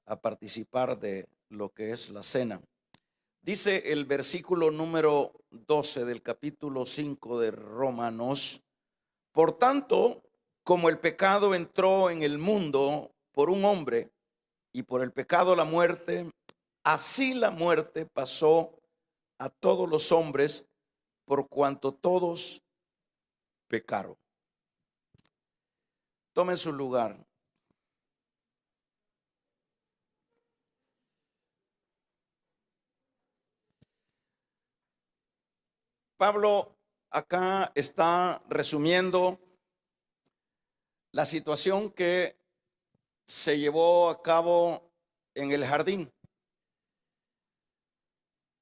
a participar de lo que es la cena. Dice el versículo número 12 del capítulo 5 de Romanos: por tanto, como el pecado entró en el mundo por un hombre y por el pecado la muerte, así la muerte pasó a todos los hombres por cuanto todos pecaron. Tomen su lugar. Pablo acá está resumiendo la situación que se llevó a cabo en el jardín.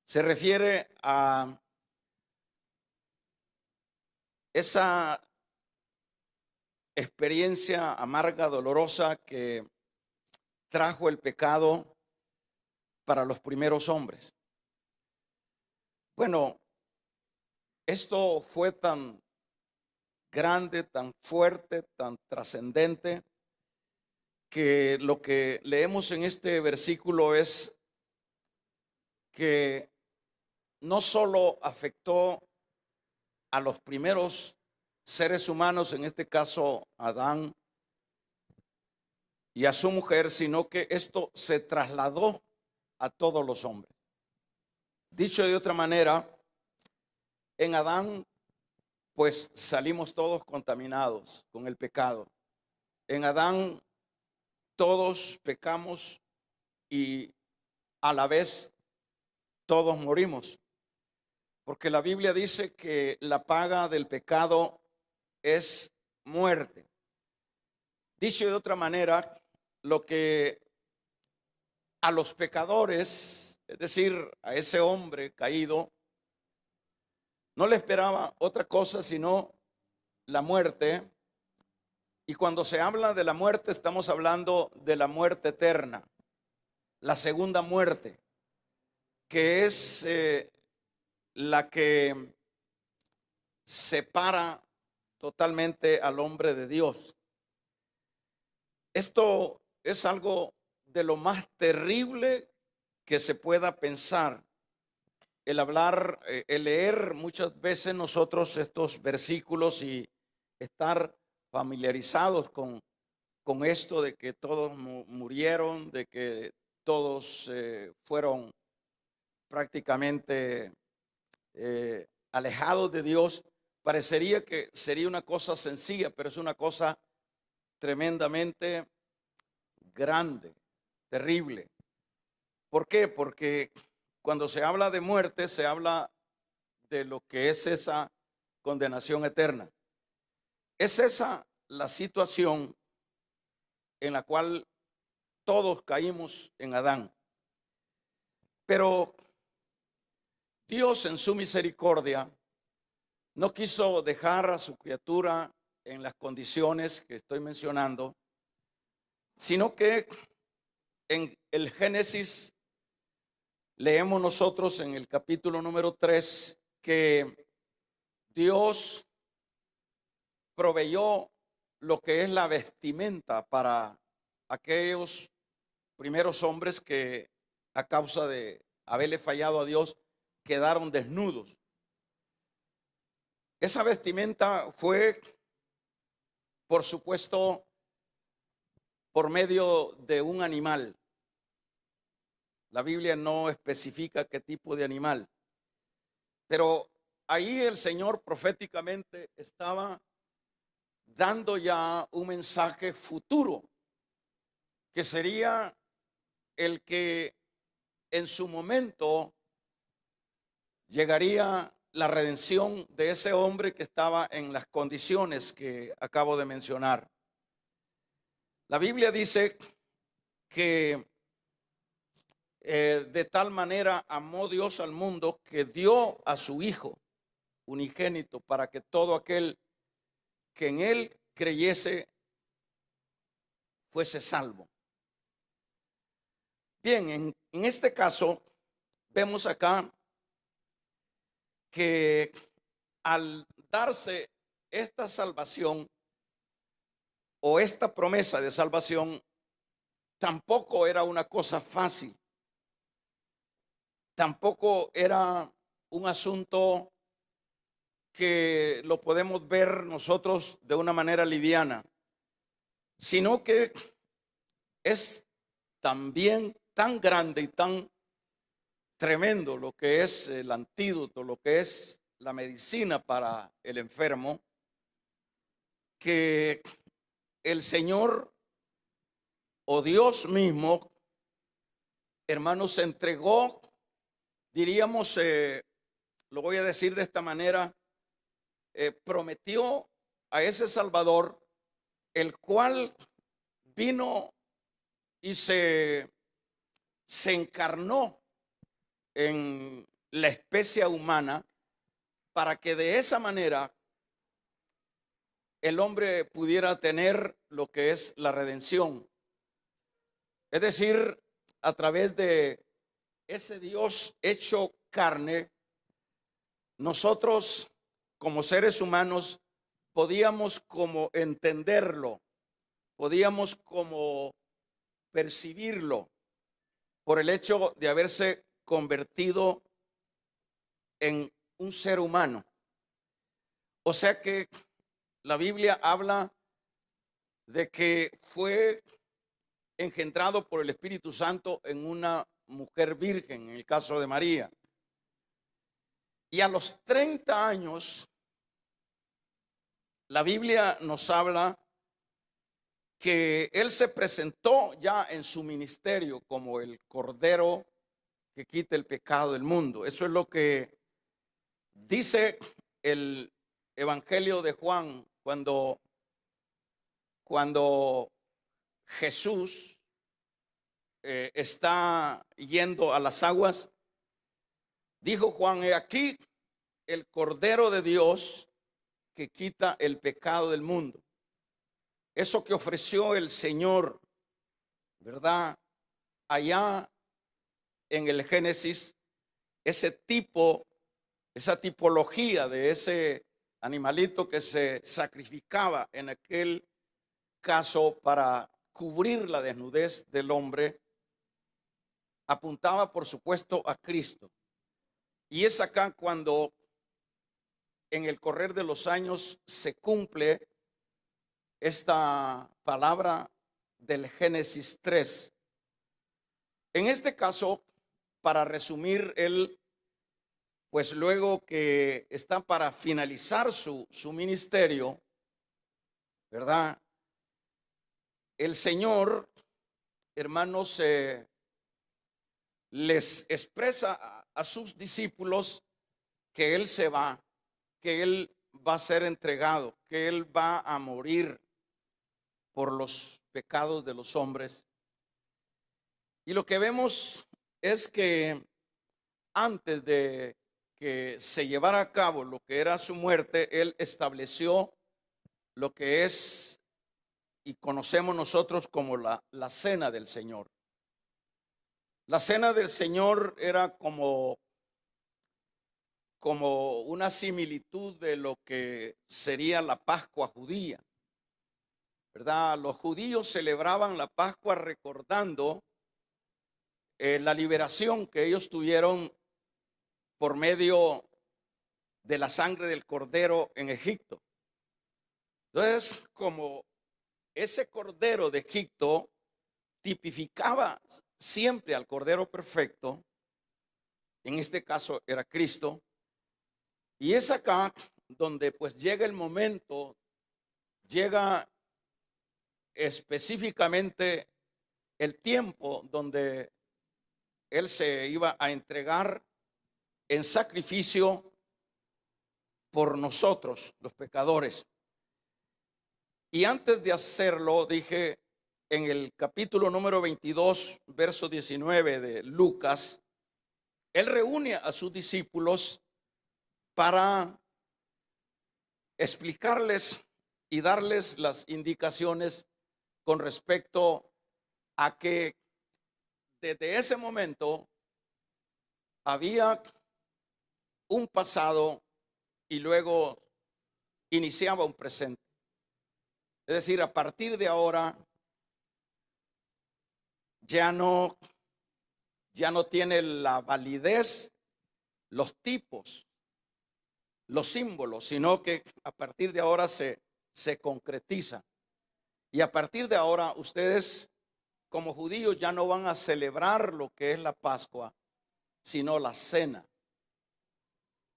Se refiere a esa experiencia amarga, dolorosa que trajo el pecado para los primeros hombres. Bueno, esto fue tan grande, tan fuerte, tan trascendente, que lo que leemos en este versículo es que no solo afectó a los primeros seres humanos, en este caso Adán y a su mujer, sino que esto se trasladó a todos los hombres. Dicho de otra manera, en Adán pues salimos todos contaminados con el pecado. En Adán todos pecamos y a la vez todos morimos. Porque la Biblia dice que la paga del pecado es muerte. Dicho de otra manera, lo que a los pecadores, es decir, a ese hombre caído, no le esperaba otra cosa sino la muerte. Y cuando se habla de la muerte, estamos hablando de la muerte eterna, la segunda muerte, que es la que separa totalmente al hombre de Dios. Esto es algo de lo más terrible que se pueda pensar. El hablar, el leer muchas veces nosotros estos versículos y estar familiarizados con esto de que todos murieron, de que todos fueron prácticamente alejados de Dios, parecería que sería una cosa sencilla, pero es una cosa tremendamente grande, terrible. ¿Por qué? Porque cuando se habla de muerte, se habla de lo que es esa condenación eterna. Es esa la situación en la cual todos caímos en Adán. Pero Dios en su misericordia no quiso dejar a su criatura en las condiciones que estoy mencionando, sino que en el Génesis leemos nosotros en el capítulo número 3 que Dios proveyó lo que es la vestimenta para aquellos primeros hombres que a causa de haberle fallado a Dios quedaron desnudos. Esa vestimenta fue, por supuesto, por medio de un animal. La Biblia no especifica qué tipo de animal, pero ahí el Señor proféticamente estaba dando ya un mensaje futuro, que sería el que en su momento llegaría la redención de ese hombre que estaba en las condiciones que acabo de mencionar. La Biblia dice que de tal manera amó Dios al mundo que dio a su Hijo unigénito para que todo aquel que en él creyese fuese salvo. Bien, en este caso vemos acá que al darse esta salvación o esta promesa de salvación, tampoco era una cosa fácil, tampoco era un asunto que lo podemos ver nosotros de una manera liviana, sino que es también tan grande y tan tremendo lo que es el antídoto, lo que es la medicina para el enfermo, que el Señor o Dios mismo, hermanos, se entregó, diríamos, lo voy a decir de esta manera, prometió a ese Salvador, el cual vino y se encarnó en la especie humana para que de esa manera el hombre pudiera tener lo que es la redención. Es decir, a través de ese Dios hecho carne, nosotros como seres humanos podíamos como entenderlo, podíamos como percibirlo por el hecho de haberse convertido en un ser humano. O sea que la Biblia habla de que fue engendrado por el Espíritu Santo en una mujer virgen, en el caso de María. Y a los 30 años, la Biblia nos habla que él se presentó ya en su ministerio como el Cordero que quita el pecado del mundo. Eso es lo que dice el Evangelio de Juan cuando Jesús está yendo a las aguas. Dijo Juan: he aquí el Cordero de Dios que quita el pecado del mundo. Eso que ofreció el Señor, ¿verdad? Allá en el Génesis, esa tipología de ese animalito que se sacrificaba en aquel caso para cubrir la desnudez del hombre, apuntaba por supuesto a Cristo. Y es acá cuando en el correr de los años se cumple esta palabra del Génesis 3. En este caso, para resumir, él, pues luego que está para finalizar su ministerio, ¿verdad? El Señor, hermanos, les expresa a sus discípulos que Él se va, que Él va a ser entregado, que Él va a morir por los pecados de los hombres. Y lo que vemos es que antes de que se llevara a cabo lo que era su muerte, Él estableció lo que es y conocemos nosotros como la cena del Señor. La cena del Señor era como una similitud de lo que sería la Pascua judía, ¿verdad? Los judíos celebraban la Pascua recordando la liberación que ellos tuvieron por medio de la sangre del cordero en Egipto. Entonces, como ese cordero de Egipto tipificaba siempre al cordero perfecto, en este caso era Cristo, y es acá donde pues llega el momento, llega específicamente el tiempo donde Él se iba a entregar en sacrificio por nosotros, los pecadores. Y antes de hacerlo, dije en el capítulo número 22, verso 19 de Lucas, Él reúne a sus discípulos para explicarles y darles las indicaciones con respecto a que desde ese momento había un pasado y luego iniciaba un presente. Es decir, a partir de ahora ya no, ya no tiene la validez, los tipos, los símbolos, sino que a partir de ahora se concretiza. Y a partir de ahora ustedes como judíos ya no van a celebrar lo que es la Pascua, sino la cena.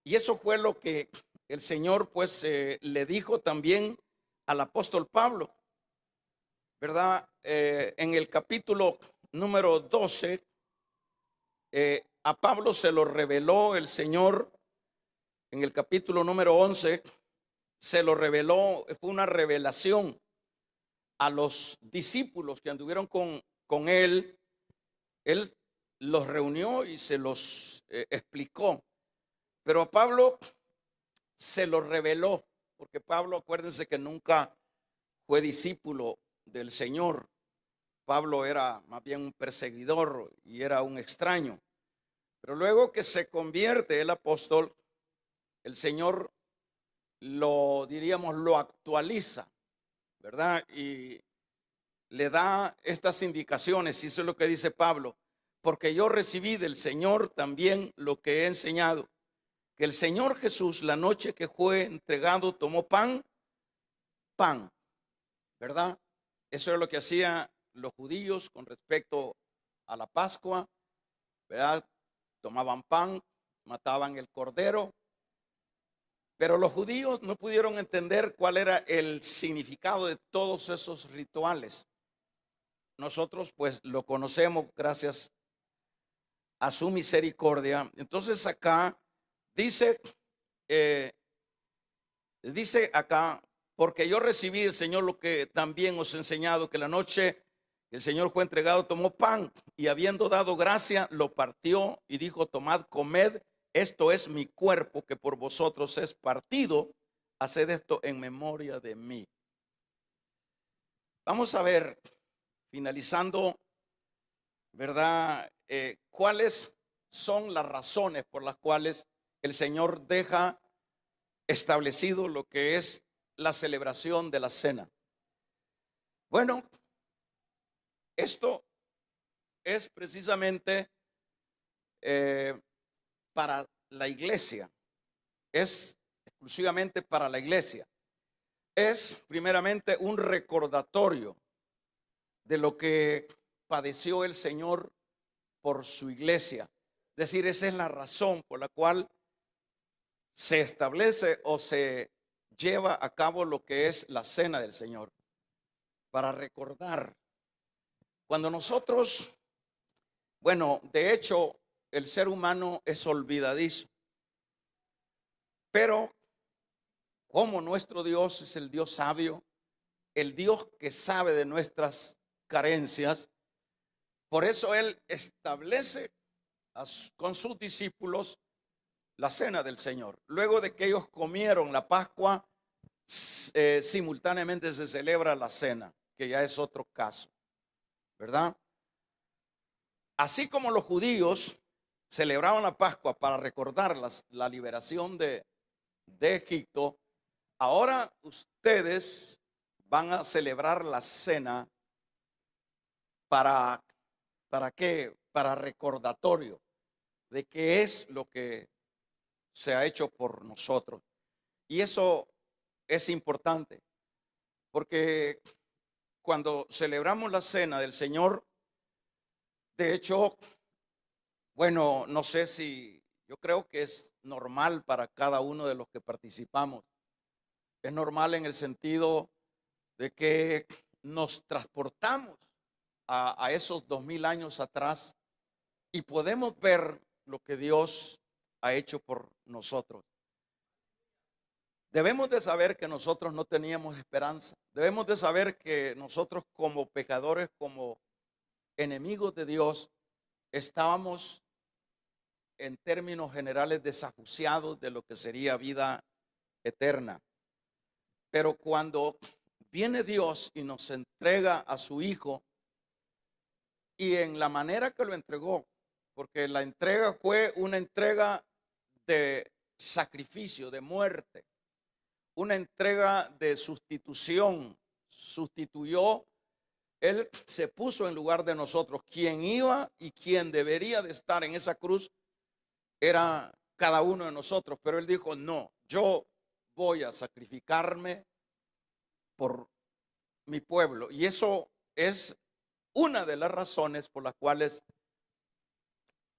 Y eso fue lo que el Señor pues le dijo también al apóstol Pablo, ¿verdad? En el capítulo número 12, a Pablo se lo reveló el Señor. En el capítulo número 11 se lo reveló, fue una revelación a los discípulos que anduvieron con él. Él los reunió y se los explicó. Pero a Pablo se lo reveló, porque Pablo, acuérdense que nunca fue discípulo del Señor. Pablo era más bien un perseguidor y era un extraño. Pero luego que se convierte el apóstol, el Señor lo, diríamos, lo actualiza, ¿verdad? Y le da estas indicaciones, y eso es lo que dice Pablo, porque yo recibí del Señor también lo que he enseñado, que el Señor Jesús, la noche que fue entregado, tomó pan, ¿verdad? Eso es lo que hacían los judíos con respecto a la Pascua, ¿verdad? Tomaban pan, mataban el cordero, pero los judíos no pudieron entender cuál era el significado de todos esos rituales. Nosotros pues lo conocemos gracias a su misericordia. Entonces acá dice, dice acá, porque yo recibí del Señor lo que también os he enseñado, que la noche el Señor fue entregado, tomó pan y habiendo dado gracia, lo partió y dijo, tomad, comed, esto es mi cuerpo que por vosotros es partido, haced esto en memoria de mí. Vamos a ver, finalizando, ¿verdad? ¿Cuáles son las razones por las cuales el Señor deja establecido lo que es la celebración de la cena? Bueno, esto es precisamente para la iglesia, es exclusivamente para la iglesia. Es primeramente un recordatorio de lo que padeció el Señor por su iglesia. Es decir, esa es la razón por la cual se establece o se lleva a cabo lo que es la cena del Señor, para recordar. Cuando nosotros, bueno, de hecho, el ser humano es olvidadizo, pero como nuestro Dios es el Dios sabio, el Dios que sabe de nuestras carencias, por eso Él establece con sus discípulos la cena del Señor. Luego de que ellos comieron la Pascua, simultáneamente se celebra la cena, que ya es otro caso, ¿verdad? Así como los judíos celebraban la Pascua para recordar la liberación de Egipto, ahora ustedes van a celebrar la cena ¿para qué? Para recordatorio de qué es lo que se ha hecho por nosotros. Y eso es importante, porque cuando celebramos la cena del Señor, de hecho, bueno, no sé si, yo creo que es normal para cada uno de los que participamos. Es normal en el sentido de que nos transportamos a esos 2000 años atrás y podemos ver lo que Dios ha hecho por nosotros. Debemos de saber que nosotros no teníamos esperanza. Debemos de saber que nosotros como pecadores, como enemigos de Dios, estábamos en términos generales desahuciados de lo que sería vida eterna. Pero cuando viene Dios y nos entrega a su Hijo, y en la manera que lo entregó, porque la entrega fue una entrega de sacrificio, de muerte, una entrega de sustitución, sustituyó Él se puso en lugar de nosotros. Quien iba y quien debería de estar en esa cruz era cada uno de nosotros. Pero Él dijo, no, yo voy a sacrificarme por mi pueblo. Y eso es una de las razones por las cuales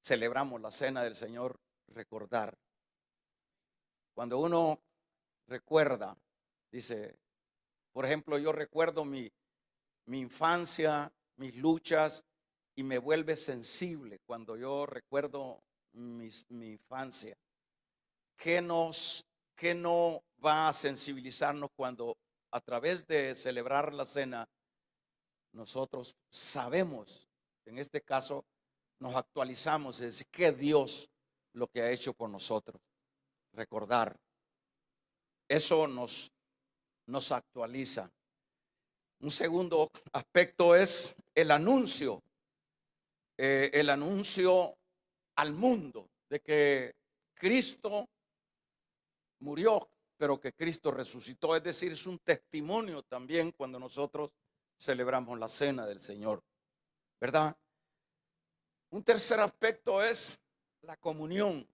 celebramos la cena del Señor, recordar. Cuando uno recuerda, dice, por ejemplo, yo recuerdo mi infancia, mis luchas, y me vuelve sensible cuando yo recuerdo mi infancia. ¿Qué no va a sensibilizarnos cuando a través de celebrar la cena nosotros sabemos, en este caso, nos actualizamos, es decir, que Dios lo que ha hecho por nosotros? Recordar. Eso nos actualiza. Un segundo aspecto es el anuncio al mundo de que Cristo murió, pero que Cristo resucitó. Es decir, es un testimonio también cuando nosotros celebramos la cena del Señor, ¿verdad? Un tercer aspecto es la comunión.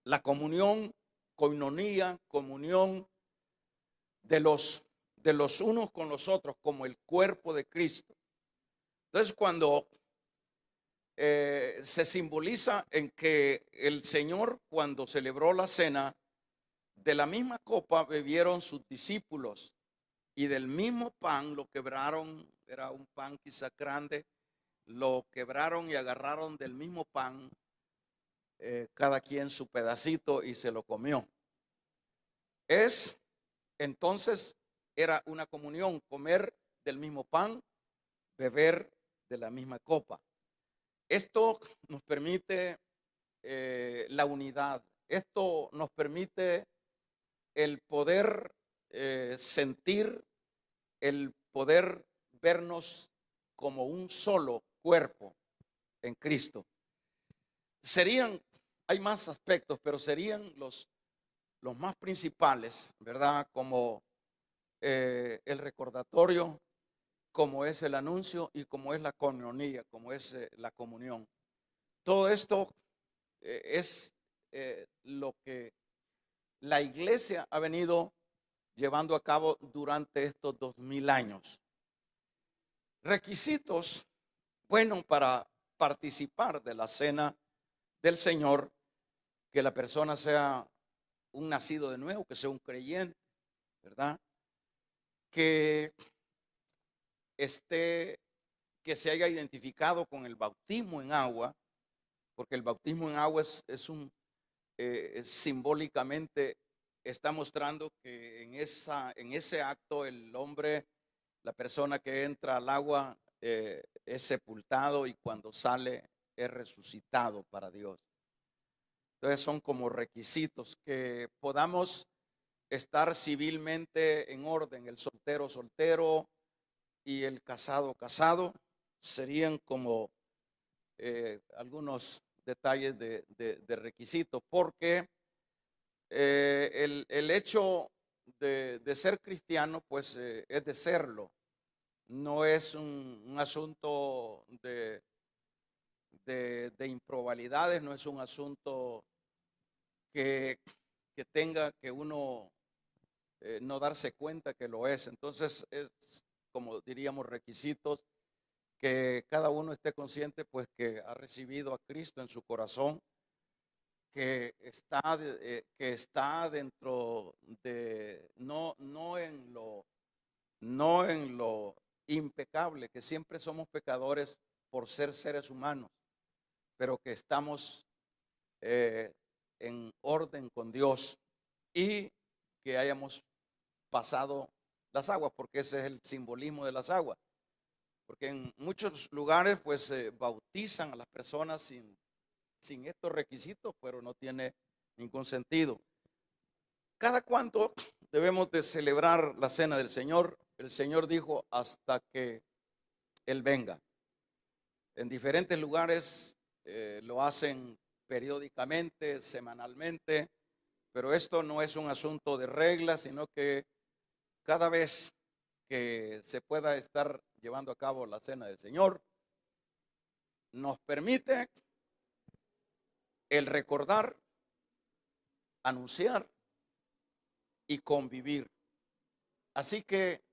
La comunión, coinonía, comunión de los unos con los otros, como el cuerpo de Cristo. Entonces, cuando se simboliza en que el Señor, cuando celebró la cena, de la misma copa bebieron sus discípulos y del mismo pan lo quebraron, era un pan quizá grande, lo quebraron y agarraron del mismo pan, cada quien su pedacito y se lo comió. Entonces era una comunión, comer del mismo pan, beber de la misma copa. Esto nos permite la unidad. Esto nos permite el poder sentir, el poder vernos como un solo cuerpo en Cristo. Hay más aspectos, pero serían los más principales, ¿verdad? Como el recordatorio, como es el anuncio y como es la coinonía, como es la comunión. Todo esto es lo que la iglesia ha venido llevando a cabo durante estos 2000 años. Requisitos, bueno, para participar de la cena del Señor, que la persona sea un nacido de nuevo, que sea un creyente, ¿verdad? Que que se haya identificado con el bautismo en agua, porque el bautismo en agua simbólicamente está mostrando que en ese acto el hombre, la persona que entra al agua, es sepultado y cuando sale es resucitado para Dios. Entonces son como requisitos que podamos estar civilmente en orden. El soltero, soltero, y el casado, casado, serían como algunos detalles de requisitos, porque el hecho de ser cristiano, pues es de serlo. No es un asunto de improbabilidades, no es un asunto que tenga que uno no darse cuenta que lo es. Entonces es, como diríamos, requisitos que cada uno esté consciente, pues, que ha recibido a Cristo en su corazón, que está dentro de, no en lo impecable, que siempre somos pecadores por ser seres humanos, pero que estamos en orden con Dios y que hayamos pasado las aguas, porque ese es el simbolismo de las aguas. Porque en muchos lugares pues se bautizan a las personas sin estos requisitos, pero no tiene ningún sentido. ¿Cada cuánto debemos de celebrar la cena del Señor? El Señor dijo hasta que Él venga. En diferentes lugares lo hacen periódicamente, semanalmente, pero esto no es un asunto de reglas, sino que cada vez que se pueda estar llevando a cabo la cena del Señor, nos permite el recordar, anunciar y convivir. Así que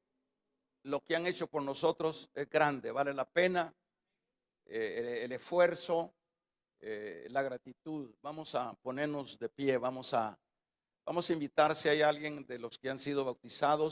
lo que han hecho por nosotros es grande, vale la pena el esfuerzo, la gratitud. Vamos a ponernos de pie, vamos a invitar si hay alguien de los que han sido bautizados